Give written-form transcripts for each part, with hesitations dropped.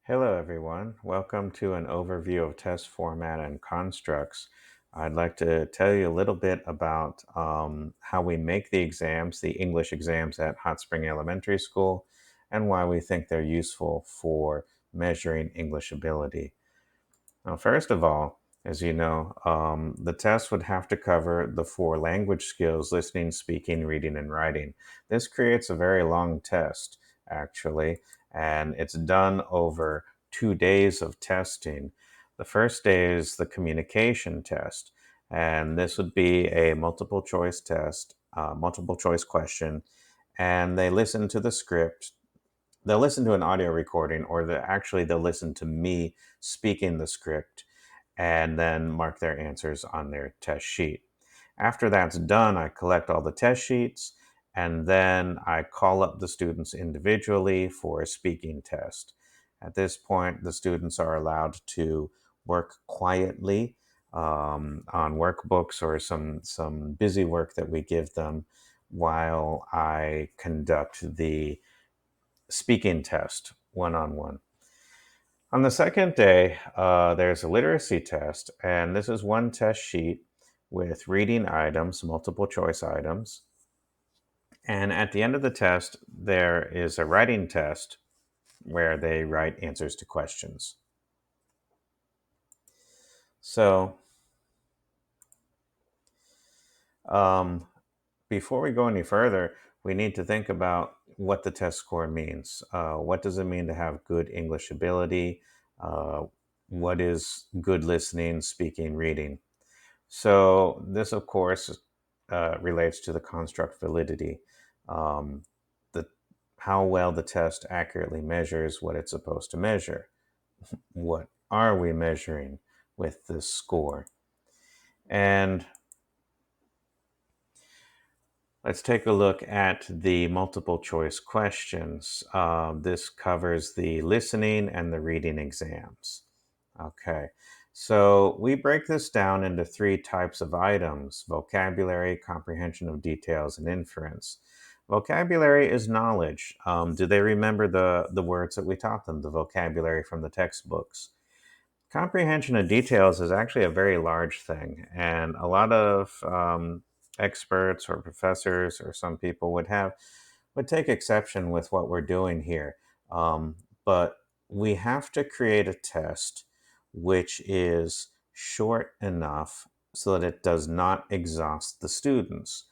Hello, everyone. Welcome to an overview of test format and constructs. I'd like to tell you a little bit about how we make the exams, the English exams at Hot Spring Elementary School, and why we think they're useful for measuring English ability. Now, first of all, as you know, the test would have to cover the four language skills: listening, speaking, reading, and writing. This creates a very long test, actually, and it's done over 2 days of testing. The first day is the communication test, and this would be a multiple choice test, multiple choice question, and they listen to the script. They'll listen to an audio recording, or they'll listen to me speaking the script and then mark their answers on their test sheet. After that's done, I collect all the test sheets and then I call up the students individually for a speaking test. At this point, the students are allowed to work quietly on workbooks or some busy work that we give them while I conduct the speaking test one on one. On the second day, there's a literacy test, and this is one test sheet with reading items, multiple choice items. And at the end of the test, there is a writing test where they write answers to questions. So, um, before we go any further, we need to think about what the test score means. What does it mean to have good English ability? Uh, what is good listening, speaking, reading? So this, of course, relates to the construct validity, um, the how well the test accurately measures what it's supposed to measure. What are we measuring with this score? And let's take a look at the multiple choice questions. This covers the listening and the reading exams. Okay, so we break this down into three types of items: vocabulary, comprehension of details, and inference. Vocabulary is knowledge. Do they remember the words that we taught them, the vocabulary from the textbooks? Comprehension of details is actually a very large thing, and a lot of experts or professors or some people would take exception with what we're doing here. Um, but we have to create a test which is short enough so that it does not exhaust the students.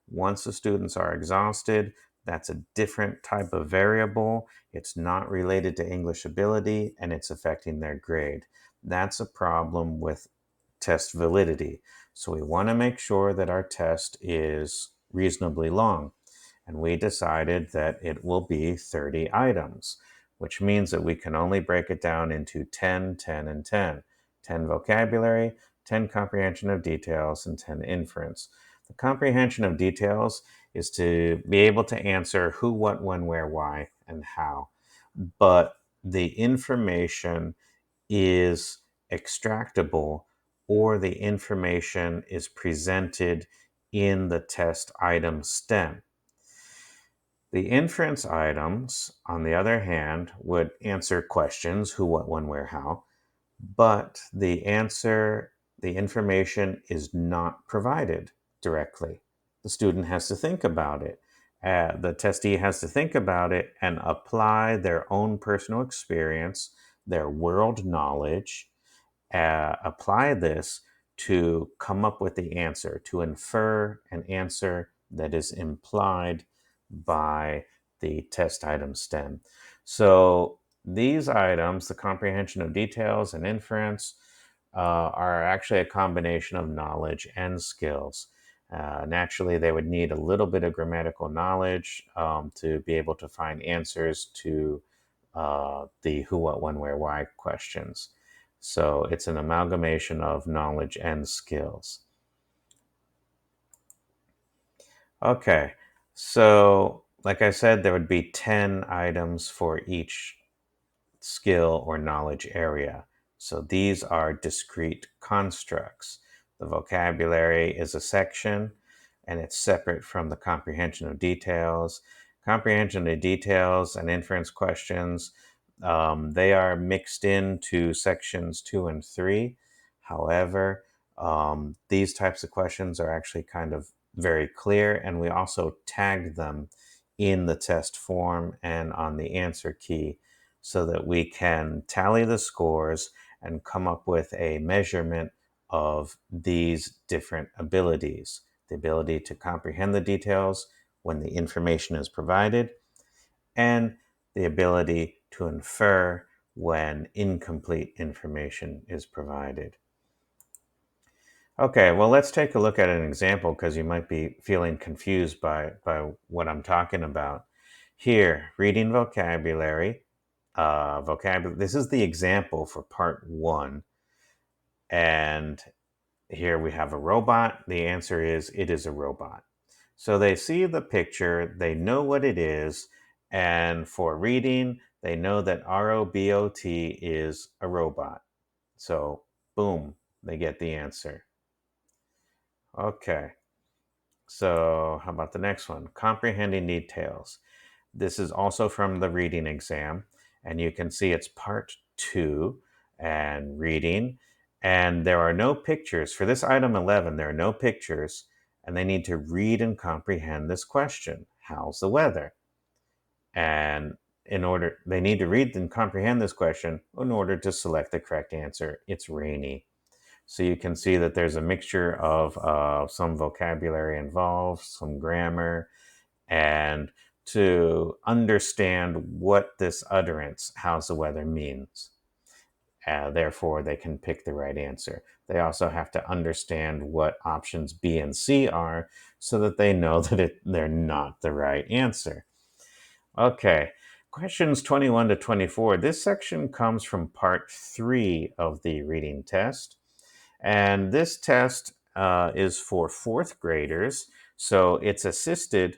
Once the students are exhausted, that's a different type of variable. It's not related to English ability and it's affecting their grade. That's a problem with test validity. So we want to make sure that our test is reasonably long. And we decided that it will be 30 items, which means that we can only break it down into 10, 10, and 10. 10 vocabulary, 10 comprehension of details, and 10 inference. The comprehension of details is to be able to answer who, what, when, where, why, and how. But the information is extractable or the information is presented in the test item stem. The inference items, on the other hand, would answer questions: who, what, when, where, how, but the information is not provided directly. The student has to think about it. The testee has to think about it and apply their own personal experience, their world knowledge, apply this to come up with the answer, to infer an answer that is implied by the test item stem. So these items, the comprehension of details and inference, are actually a combination of knowledge and skills. Naturally, they would need a little bit of grammatical knowledge to be able to find answers to the who, what, when, where, why questions. So it's an amalgamation of knowledge and skills. Okay, so like I said, there would be 10 items for each skill or knowledge area. So these are discrete constructs. The vocabulary is a section and it's separate from the comprehension of details. Comprehension of details and inference questions They are mixed into sections 2 and 3. However, these types of questions are actually kind of very clear, and we also tag them in the test form and on the answer key so that we can tally the scores and come up with a measurement of these different abilities: the ability to comprehend the details when the information is provided, and the ability to infer when incomplete information is provided. Okay, well, let's take a look at an example because you might be feeling confused by what I'm talking about. Here, reading vocabulary. This is the example for part 1. And here we have a robot. The answer is it is a robot. So they see the picture, they know what it is, and for reading, they know that robot is a robot. So, boom, they get the answer. Okay, so how about the next one? Comprehending details. This is also from the reading exam, and you can see it's part 2 and reading. And there are no pictures. For this item 11, there are no pictures, and they need to read and comprehend this question: how's the weather? And they need to read and comprehend this question in order to select the correct answer. It's rainy. So you can see that there's a mixture of some vocabulary involved, some grammar, and to understand what this utterance, how's the weather, means. Therefore, they can pick the right answer. They also have to understand what options B and C are so that they know that they're not the right answer. Okay, questions 21 to 24. This section comes from part 3 of the reading test. And this test is for fourth graders. So it's assisted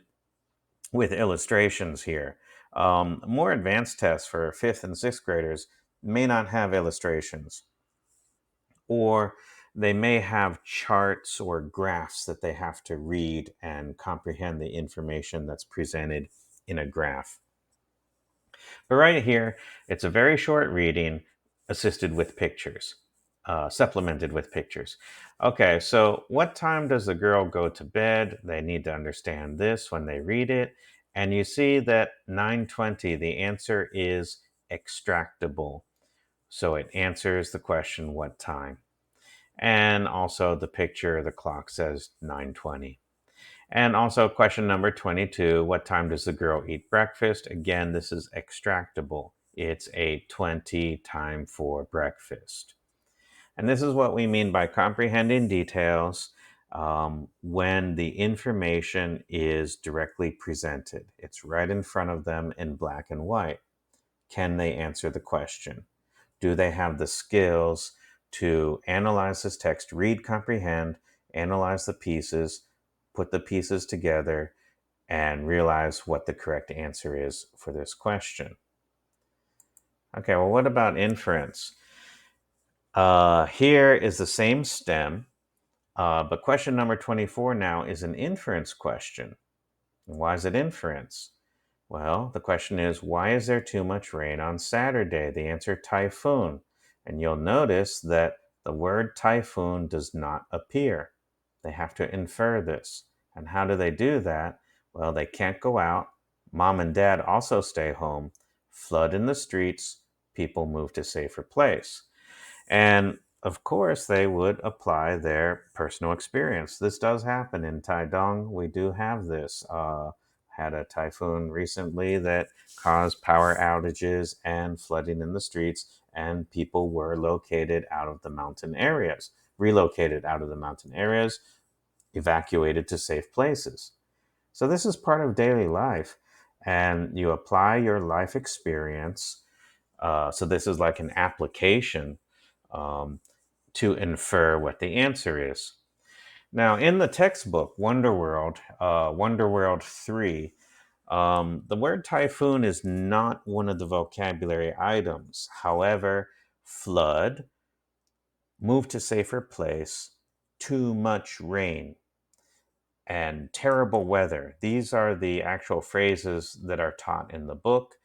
with illustrations here. More advanced tests for fifth and sixth graders may not have illustrations, or they may have charts or graphs that they have to read and comprehend the information that's presented in a graph. But right here, it's a very short reading assisted with pictures, supplemented with pictures. Okay, so what time does the girl go to bed? They need to understand this when they read it. And you see that 9:20, the answer is extractable. So it answers the question, what time? And also the picture, the clock says 9:20. And also, question number 22: what time does the girl eat breakfast? Again, this is extractable. It's 8:20, time for breakfast. And this is what we mean by comprehending details when the information is directly presented. It's right in front of them in black and white. Can they answer the question? Do they have the skills to analyze this text, read, comprehend, analyze the pieces, put the pieces together, and realize what the correct answer is for this question? Okay, well, what about inference? Here is the same stem, but question number 24 now is an inference question. Why is it inference? Well, the question is, why is there too much rain on Saturday? The answer, typhoon. And you'll notice that the word typhoon does not appear. They have to infer this. And how do they do that? Well, they can't go out. Mom and dad also stay home. Flood in the streets. People move to safer place. And of course, they would apply their personal experience. This does happen in Taidong. We do have this. Had a typhoon recently that caused power outages and flooding in the streets, and people were located out of the mountain areas, relocated out of the mountain areas, evacuated to safe places. So, this is part of daily life, and you apply your life experience. So, this is like an application um, to infer what the answer is. Now, in the textbook, Wonder World 3, the word typhoon is not one of the vocabulary items. However, flood, move to safer place, too much rain, and terrible weather. These are the actual phrases that are taught in the book.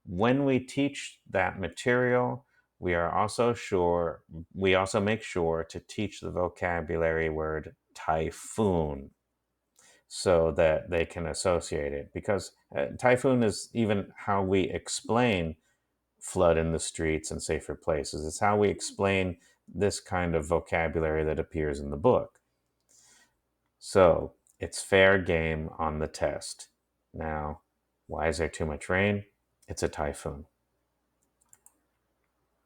When we teach that material, we are also sure we also make sure to teach the vocabulary word typhoon so that they can associate it, because typhoon is even how we explain flood in the streets and safer places. It's how we explain this kind of vocabulary that appears in the book. So it's fair game on the test. Now, why is there too much rain? It's a typhoon.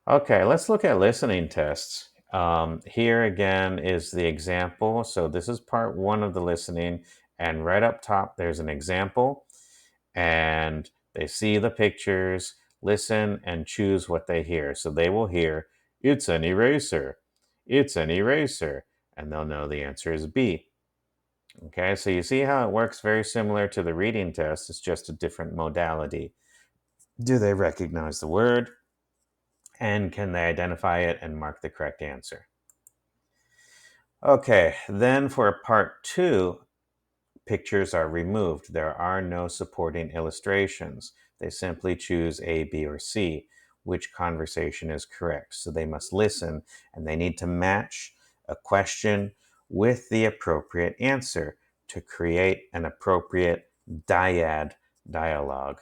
Okay, let's look at listening tests. Here again is the example. So this is part one of the listening, and right up top there's an example, and they see the pictures, listen, and choose what they hear. So they will hear, "It's an eraser, it's an eraser," and they'll know the answer is B. Okay, so you see how it works very similar to the reading test. It's just a different modality. Do they recognize the word? And can they identify it and mark the correct answer? Okay, then for part two, pictures are removed. There are no supporting illustrations. They simply choose A, B, or C, which conversation is correct. So they must listen and they need to match a question with the appropriate answer to create an appropriate dyad dialogue.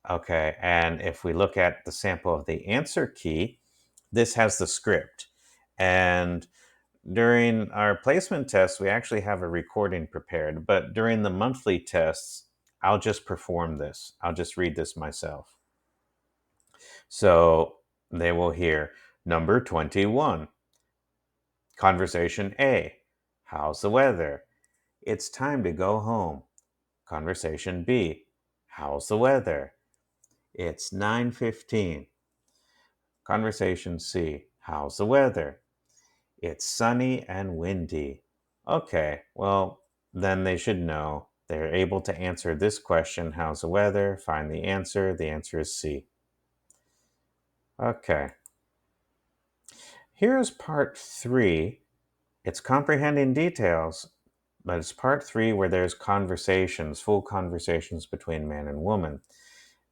Okay, and if we look at the sample of the answer key, this has the script. And during our placement tests, we actually have a recording prepared, but during the monthly tests, I'll just perform this. I'll just read this myself. So they will hear number 21, conversation A. How's the weather? It's time to go home. Conversation B. How's the weather? It's 9:15. Conversation C. How's the weather? It's sunny and windy. Okay, well, then they should know. They're able to answer this question, how's the weather? Find the answer. The answer is C. Okay, here's part three. It's comprehending details, but it's part three where there's conversations, full conversations between man and woman,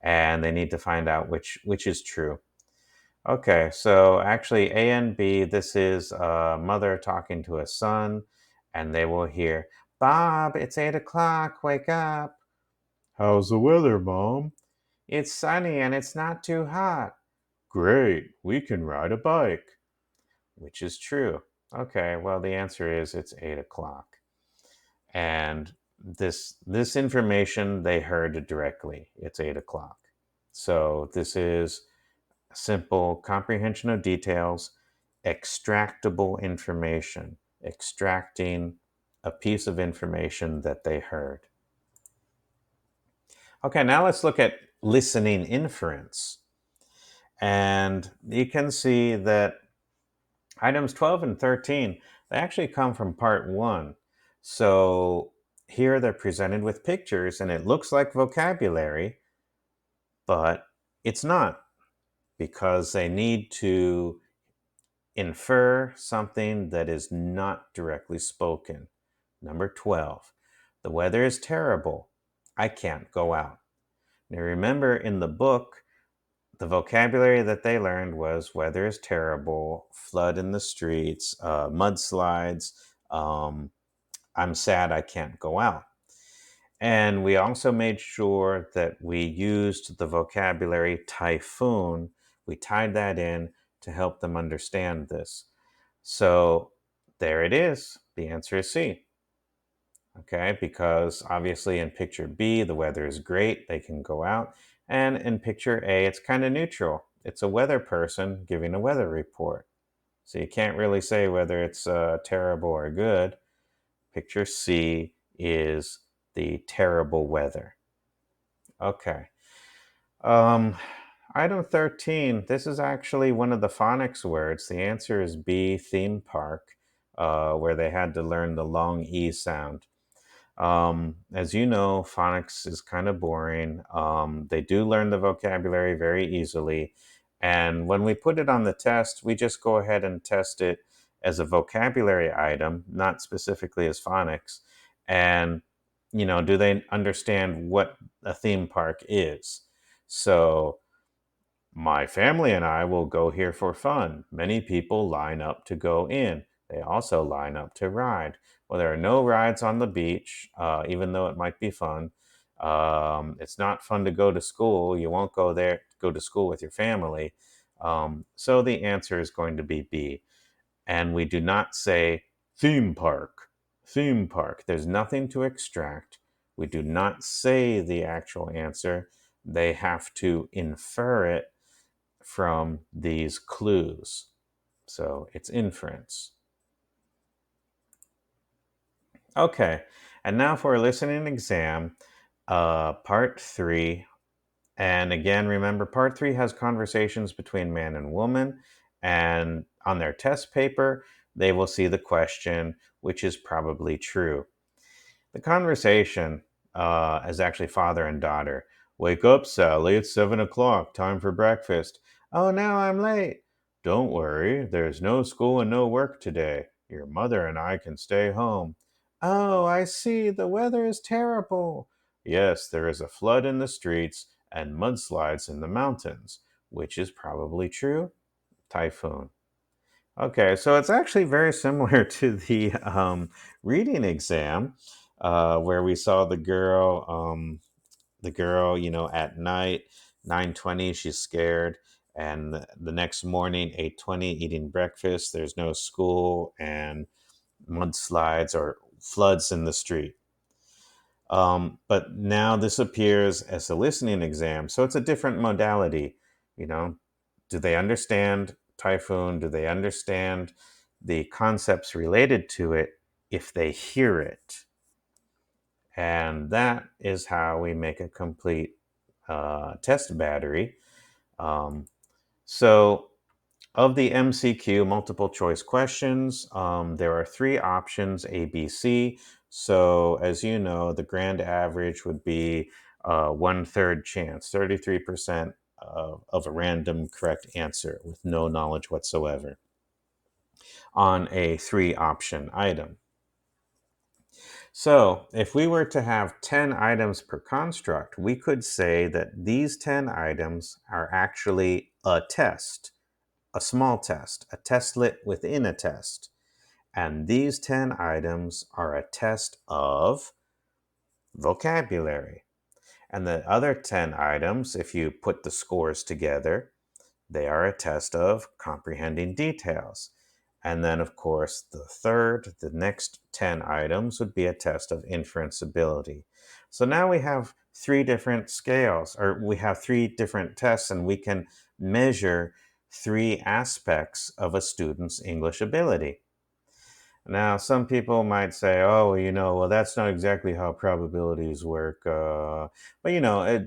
and they need to find out which is true. Okay, so actually, A and B, this is a mother talking to a son, and they will hear, "Bob, it's 8 o'clock, wake up." "How's the weather, Mom?" "It's sunny and it's not too hot." "Great, we can ride a bike." Which is true? Okay, well, the answer is it's 8 o'clock. And this information they heard directly. It's 8 o'clock. So this is simple comprehension of details, extractable information, extracting a piece of information that they heard. Okay, now let's look at listening inference. And you can see that items 12 and 13, they actually come from part one. So here they're presented with pictures and it looks like vocabulary, but it's not, because they need to infer something that is not directly spoken. Number 12, the weather is terrible. I can't go out. Now remember, in the book, the vocabulary that they learned was weather is terrible, flood in the streets, mudslides, I'm sad I can't go out. And we also made sure that we used the vocabulary typhoon. We tied that in to help them understand this. So there it is. The answer is C. Okay, because obviously in picture B, the weather is great, they can go out. And in picture A, it's kind of neutral. It's a weather person giving a weather report. So you can't really say whether it's terrible or good. Picture C is the terrible weather. Okay. Um, Item 13, this is actually one of the phonics words. The answer is B, theme park, where they had to learn the long E sound. As you know, phonics is kind of boring. They do learn the vocabulary very easily. And when we put it on the test, we just go ahead and test it as a vocabulary item, not specifically as phonics. And, do they understand what a theme park is? So My family and I will go here for fun. Many people line up to go in. They also line up to ride. Well, there are no rides on the beach, even though it might be fun. It's not fun to go to school. You won't go to school with your family. So the answer is going to be B. And we do not say theme park. Theme park. There's nothing to extract. We do not say the actual answer. They have to infer it from these clues. So it's inference. Okay, and now for a listening exam, part three. And again, remember, part three has conversations between man and woman. And on their test paper, they will see the question, which is probably true. The conversation is actually father and daughter. Wake up, Sally. It's 7 o'clock. Time for breakfast. Oh, now I'm late. Don't worry. There's no school and no work today. Your mother and I can stay home. Oh, I see. The weather is terrible. Yes, there is a flood in the streets and mudslides in the mountains, which is probably true. Typhoon. Okay, so it's actually very similar to the reading exam, where we saw the girl, at night, 9:20, she's scared, and the next morning, 8:20, eating breakfast. There's no school and mudslides or floods in the street. But now this appears as a listening exam, so it's a different modality. You know, do they understand typhoon? Do they understand the concepts related to it if they hear it? And that is how we make a complete test battery. Um, so, of the MCQ multiple choice questions, there are three options A, B, C. So, as you know, the grand average would be 1/3 chance, 33% of a random correct answer with no knowledge whatsoever on a three option item. So, if we were to have 10 items per construct, we could say that these 10 items are actually a test, a small test, a testlet within a test. And these 10 items are a test of vocabulary. And the other 10 items, if you put the scores together, they are a test of comprehending details. And then, of course, the next 10 items would be a test of inference ability. So now we have three different scales, or we have three different tests, and we can measure three aspects of a student's English ability. Now, some people might say, oh, well, that's not exactly how probabilities work. But,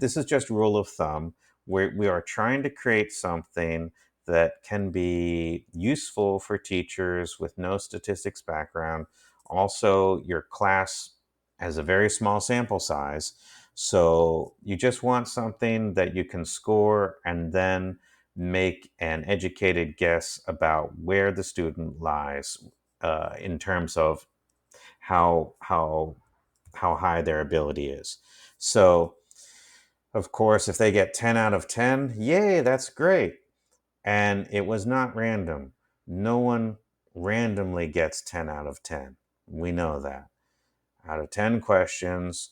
this is just rule of thumb. We are trying to create something that can be useful for teachers with no statistics background. Also, your class has a very small sample size. So you just want something that you can score and then make an educated guess about where the student lies in terms of how how how high their ability is. So, of course, if they get 10 out of 10, yay, that's great. And it was not random. No one randomly gets 10 out of 10. We know that. Out of 10 questions,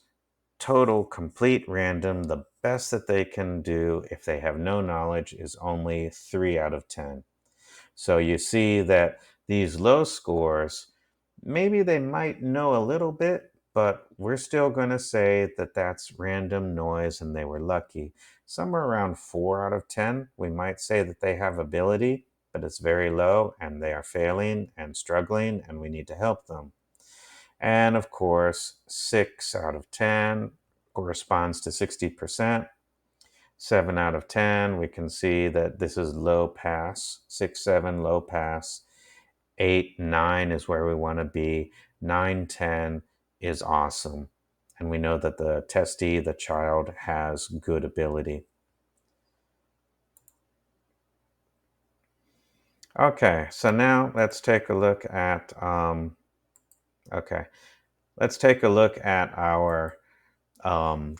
total complete random, the best that they can do if they have no knowledge is only 3 out of 10. So you see that these low scores, maybe they might know a little bit, but we're still going to say that that's random noise and they were lucky. Somewhere around 4 out of 10, we might say that they have ability, but it's very low and they are failing and struggling and we need to help them. And of course, 6 out of 10 corresponds to 60%. 7 out of 10, we can see that this is low pass. 6, 7, low pass. 8, 9 is where we want to be. 9, 10 is awesome. And we know that the testee, the child, has good ability. Okay, so now let's take a look at let's take a look at our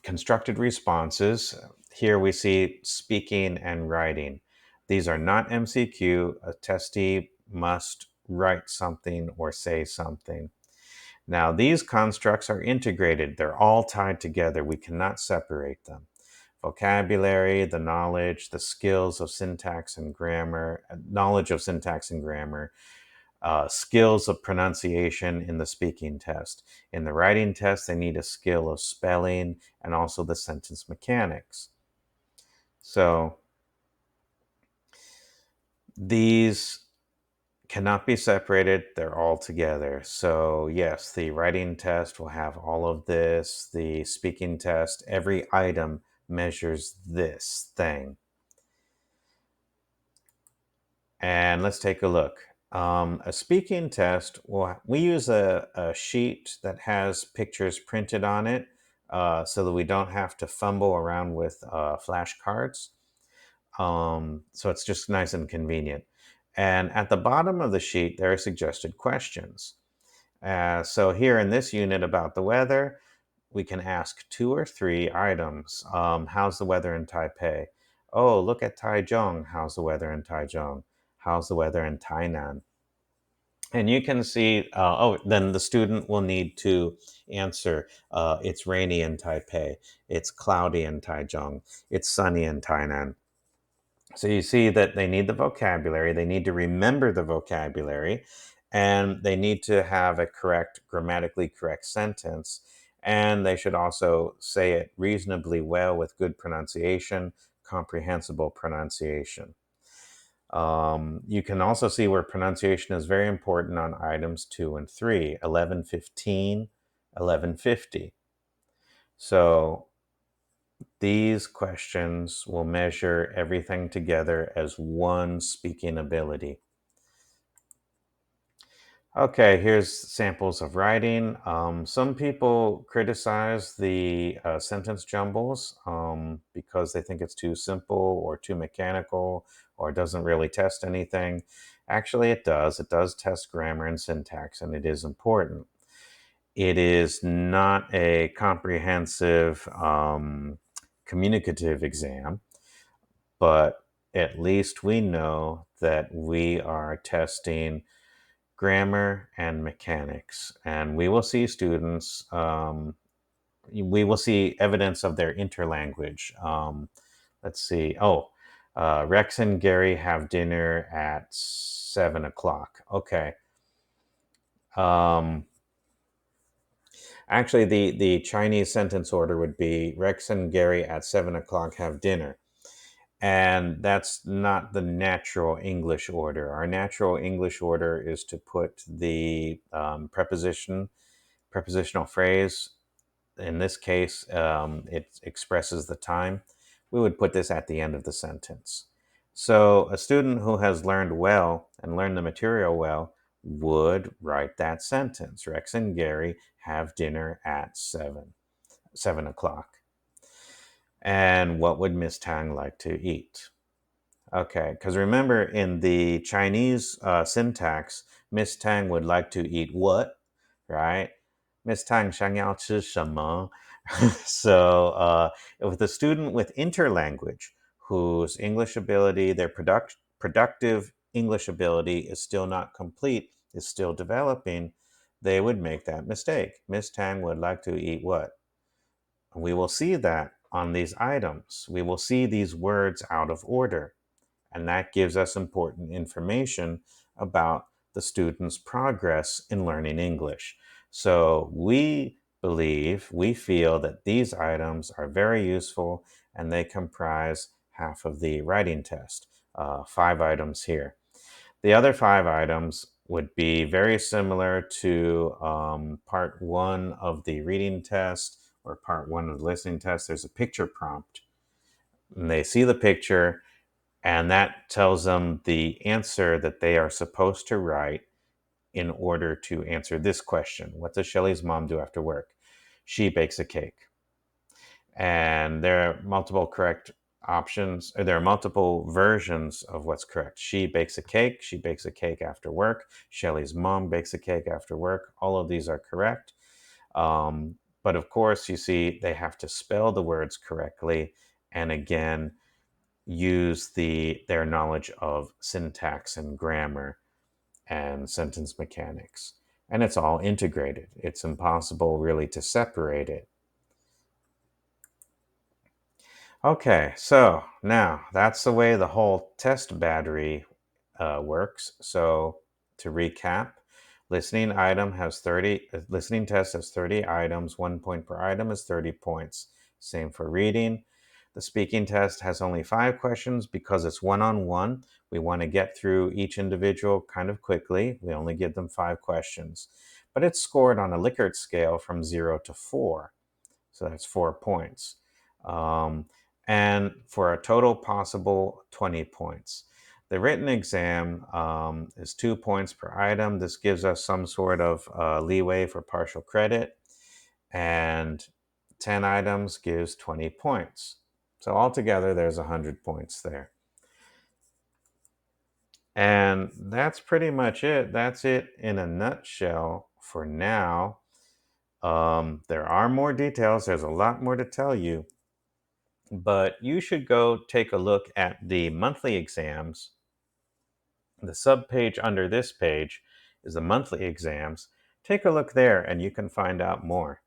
constructed responses. here we see speaking and writing. These are not MCQ. A testee must write something or say something. Now, these constructs are integrated. They're all tied together. We cannot separate them. Vocabulary, the knowledge, the skills of syntax and grammar, knowledge of syntax and grammar, skills of pronunciation in the speaking test. In the writing test, they need a skill of spelling and also the sentence mechanics. So these cannot be separated. They're all together. So, yes, the writing test will have all of this. The speaking test, every item measures this thing. And let's take a look. A speaking test, well, we use a sheet that has pictures printed on it so that we don't have to fumble around with flashcards. So it's just nice and convenient. And at the bottom of the sheet, there are suggested questions. So here in this unit about the weather, we can ask 2 or 3 items. How's the weather in Taipei? Oh, look at Taichung. How's the weather in Taichung? How's the weather in Tainan? And you can see, then the student will need to answer, it's rainy in Taipei, it's cloudy in Taichung, it's sunny in Tainan. So you see that they need the vocabulary, they need to remember the vocabulary, and they need to have a correct, grammatically correct sentence. And they should also say it reasonably well with good pronunciation, comprehensible pronunciation. You can also see where pronunciation is very important on items 2 and 3, 1115, 1150. So these questions will measure everything together as one speaking ability. Okay, here's samples of writing. Some people criticize the sentence jumbles because they think it's too simple or too mechanical or doesn't really test anything. Actually, it does. It does test grammar and syntax, and it is important. It is not a comprehensive communicative exam, but at least we know that we are testing grammar and mechanics. And we will see students, we will see evidence of their interlanguage. Let's see. Rex and Gary have dinner at 7 o'clock. Okay. Um, Actually, the Chinese sentence order would be Rex and Gary at 7 o'clock have dinner. And that's not the natural English order. Our natural English order is to put the prepositional phrase. In this case, it expresses the time. We would put this at the end of the sentence. So a student who has learned well and learned the material well would write that sentence. Rex and Gary have dinner at 7 o'clock. And what would Miss Tang like to eat? Okay, because remember in the Chinese syntax, Miss Tang would like to eat what, right? Miss Tang 想要吃什么? So with a student with interlanguage whose English ability, their productive English ability is still not complete, is still developing, they would make that mistake. Miss Tang would like to eat what? We will see that on these items. We will see these words out of order. And that gives us important information about the student's progress in learning English. So we feel that these items are very useful and they comprise half of the writing test, 5 items here. The other 5 items would be very similar to part 1 of the reading test or part 1 of the listening test. There's a picture prompt. And they see the picture, and that tells them the answer that they are supposed to write in order to answer this question. What does Shelly's mom do after work? She bakes a cake. And there are multiple correct options, or there are multiple versions of what's correct. She bakes a cake. She bakes a cake after work. Shelly's mom bakes a cake after work. All of these are correct. But of course, you see, they have to spell the words correctly. and again, use their knowledge of syntax and grammar and sentence mechanics. And it's all integrated. It's impossible really to separate it. Okay, so now that's the way the whole test battery works. So to recap, listening test has 30 items, 1 point per item is 30 points. Same for reading. The speaking test has only 5 questions because it's one-on-one. We want to get through each individual kind of quickly. We only give them 5 questions. But it's scored on a Likert scale from 0 to 4. So that's 4 points. Um, and for a total possible 20 points. The written exam is 2 points per item. This gives us some sort of leeway for partial credit, and 10 items gives 20 points. So altogether, there's 100 points there. And that's pretty much it. That's it in a nutshell for now. There are more details. There's a lot more to tell you, but you should go take a look at the monthly exams. The subpage under this page is the monthly exams. Take a look there and you can find out more.